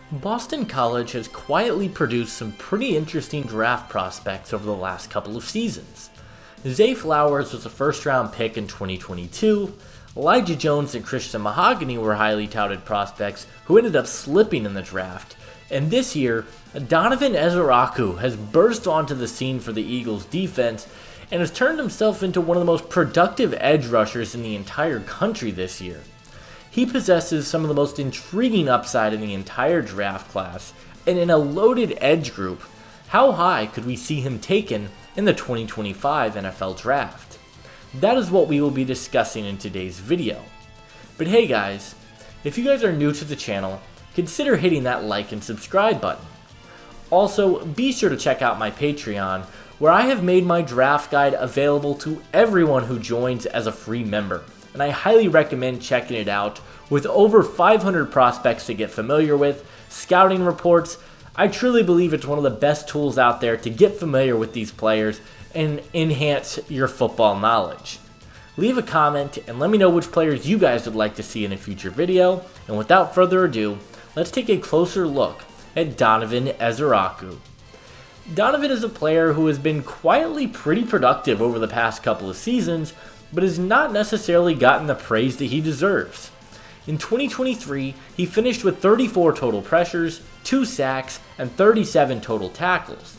Boston College has quietly produced some pretty interesting draft prospects over the last couple of seasons. Zay Flowers was a first-round pick in 2022, Elijah Jones and Christian Mahogany were highly touted prospects who ended up slipping in the draft, and this year, Donovan Ezeiruaku has burst onto the scene for the Eagles defense and has turned himself into one of the most productive edge rushers in the entire country this year. He possesses some of the most intriguing upside in the entire draft class, and in a loaded edge group, how high could we see him taken in the 2025 NFL Draft? That is what we will be discussing in today's video. But hey guys, if you guys are new to the channel, consider hitting that like and subscribe button. Also, be sure to check out my Patreon, where I have made my draft guide available to everyone who joins as a free member, and I highly recommend checking it out. With over 500 prospects to get familiar with, scouting reports, I truly believe it's one of the best tools out there to get familiar with these players and enhance your football knowledge. Leave a comment and let me know which players you guys would like to see in a future video, and without further ado, let's take a closer look at Donovan Ezeiruaku. Donovan is a player who has been quietly pretty productive over the past couple of seasons, but has not necessarily gotten the praise that he deserves. In 2023, he finished with 34 total pressures, 2 sacks, and 37 total tackles.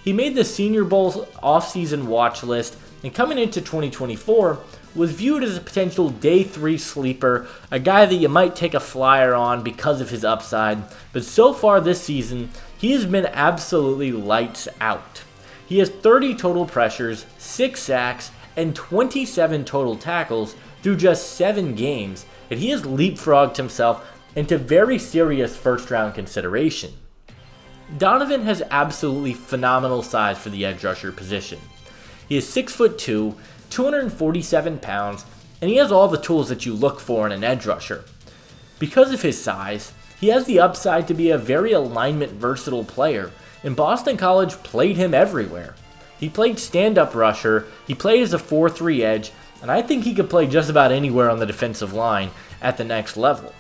He made the Senior Bowl offseason watch list, and coming into 2024, was viewed as a potential day 3 sleeper, a guy that you might take a flyer on because of his upside, but so far this season, he has been absolutely lights out. He has 30 total pressures, 6 sacks, and 27 total tackles through just 7 games, and he has leapfrogged himself into very serious first-round consideration. Donovan has absolutely phenomenal size for the edge rusher position. He is 6'2", 247 pounds, and he has all the tools that you look for in an edge rusher. Because of his size, he has the upside to be a very alignment versatile player, and Boston College played him everywhere. He played stand-up rusher, he played as a 4-3 edge, and I think he could play just about anywhere on the defensive line at the next level.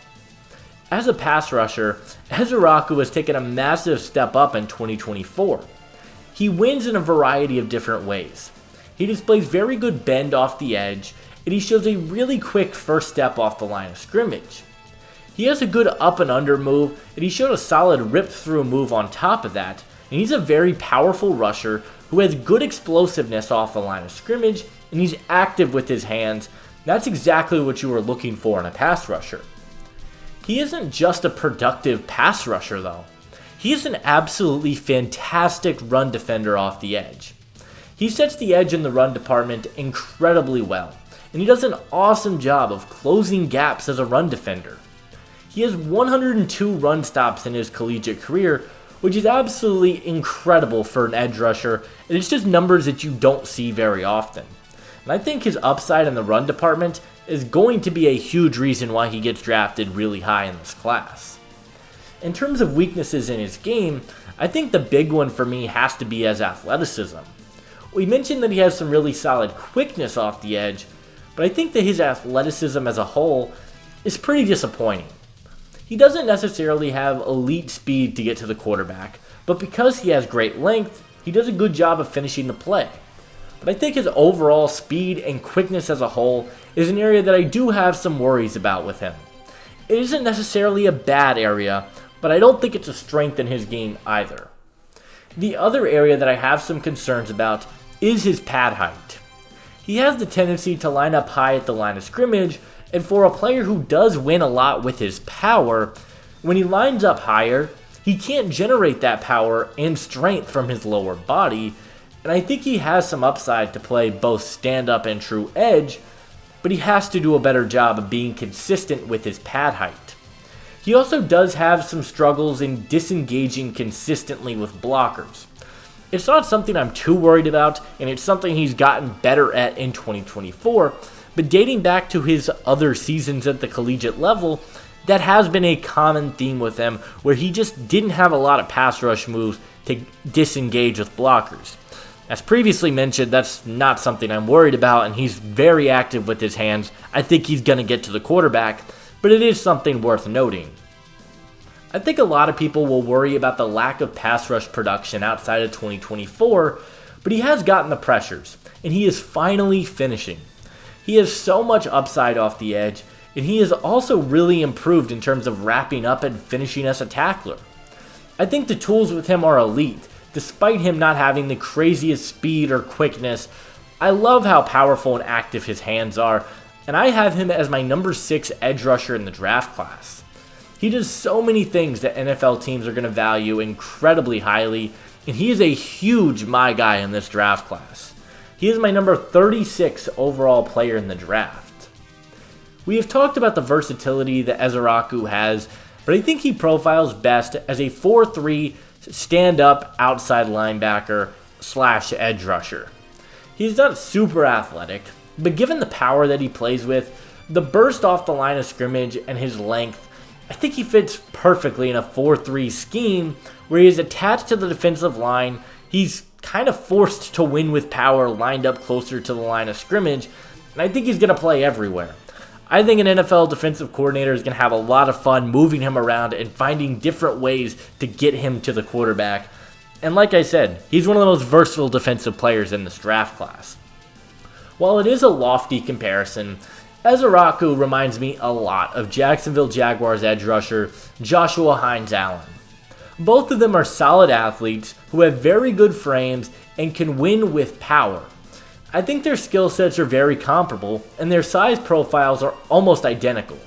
As a pass rusher, Ezeiruaku has taken a massive step up in 2024. He wins in a variety of different ways. He displays very good bend off the edge, and he shows a really quick first step off the line of scrimmage. He has a good up and under move, and he showed a solid rip through move on top of that, and he's a very powerful rusher who has good explosiveness off the line of scrimmage, and he's active with his hands. That's exactly what you were looking for in a pass rusher. He isn't just a productive pass rusher though. He is an absolutely fantastic run defender off the edge. He sets the edge in the run department incredibly well, and he does an awesome job of closing gaps as a run defender. He has 102 run stops in his collegiate career, which is absolutely incredible for an edge rusher, and it's just numbers that you don't see very often. And I think his upside in the run department is going to be a huge reason why he gets drafted really high in this class. In terms of weaknesses in his game, I think the big one for me has to be his athleticism. We mentioned that he has some really solid quickness off the edge, but I think that his athleticism as a whole is pretty disappointing. He doesn't necessarily have elite speed to get to the quarterback, but because he has great length, he does a good job of finishing the play. But I think his overall speed and quickness as a whole is an area that I do have some worries about with him. It isn't necessarily a bad area, but I don't think it's a strength in his game either. The other area that I have some concerns about is his pad height. He has the tendency to line up high at the line of scrimmage, and for a player who does win a lot with his power, when he lines up higher, he can't generate that power and strength from his lower body, and I think he has some upside to play both stand-up and true edge, but he has to do a better job of being consistent with his pad height. He also does have some struggles in disengaging consistently with blockers. It's not something I'm too worried about, and it's something he's gotten better at in 2024, but dating back to his other seasons at the collegiate level, that has been a common theme with him, where he just didn't have a lot of pass rush moves to disengage with blockers. As previously mentioned, that's not something I'm worried about, and he's very active with his hands. I think he's going to get to the quarterback, but it is something worth noting. I think a lot of people will worry about the lack of pass rush production outside of 2024, but he has gotten the pressures, and he is finally finishing. He has so much upside off the edge, and he has also really improved in terms of wrapping up and finishing as a tackler. I think the tools with him are elite, despite him not having the craziest speed or quickness. I love how powerful and active his hands are, and I have him as my number 6 edge rusher in the draft class. He does so many things that NFL teams are going to value incredibly highly, and he is a huge my guy in this draft class. He is my number 36 overall player in the draft. We have talked about the versatility that Ezeiruaku has, but I think he profiles best as a 4-3 stand-up outside linebacker / edge rusher. He's not super athletic, but given the power that he plays with, the burst off the line of scrimmage, and his length, I think he fits perfectly in a 4-3 scheme where he is attached to the defensive line. He's kind of forced to win with power lined up closer to the line of scrimmage, and I think he's going to play everywhere. I think an NFL defensive coordinator is going to have a lot of fun moving him around and finding different ways to get him to the quarterback. And like I said, he's one of the most versatile defensive players in this draft class. While it is a lofty comparison, Ezeiruaku reminds me a lot of Jacksonville Jaguars edge rusher Joshua Hines-Allen. Both of them are solid athletes who have very good frames and can win with power. I think their skill sets are very comparable, and their size profiles are almost identical.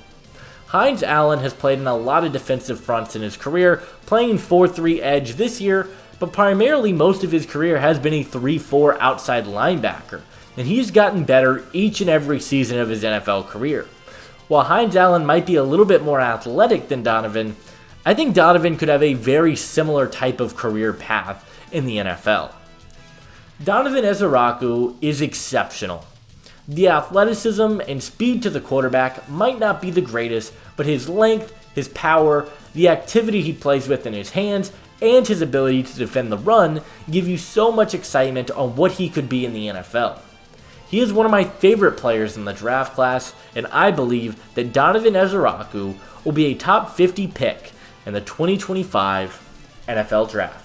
Hines-Allen has played in a lot of defensive fronts in his career, playing 4-3 edge this year, but primarily most of his career has been a 3-4 outside linebacker, and he's gotten better each and every season of his NFL career. While Hines-Allen might be a little bit more athletic than Donovan, I think Donovan could have a very similar type of career path in the NFL. Donovan Ezeiruaku is exceptional. The athleticism and speed to the quarterback might not be the greatest, but his length, his power, the activity he plays with in his hands, and his ability to defend the run give you so much excitement on what he could be in the NFL. He is one of my favorite players in the draft class, and I believe that Donovan Ezeiruaku will be a top 50 pick in the 2025 NFL Draft.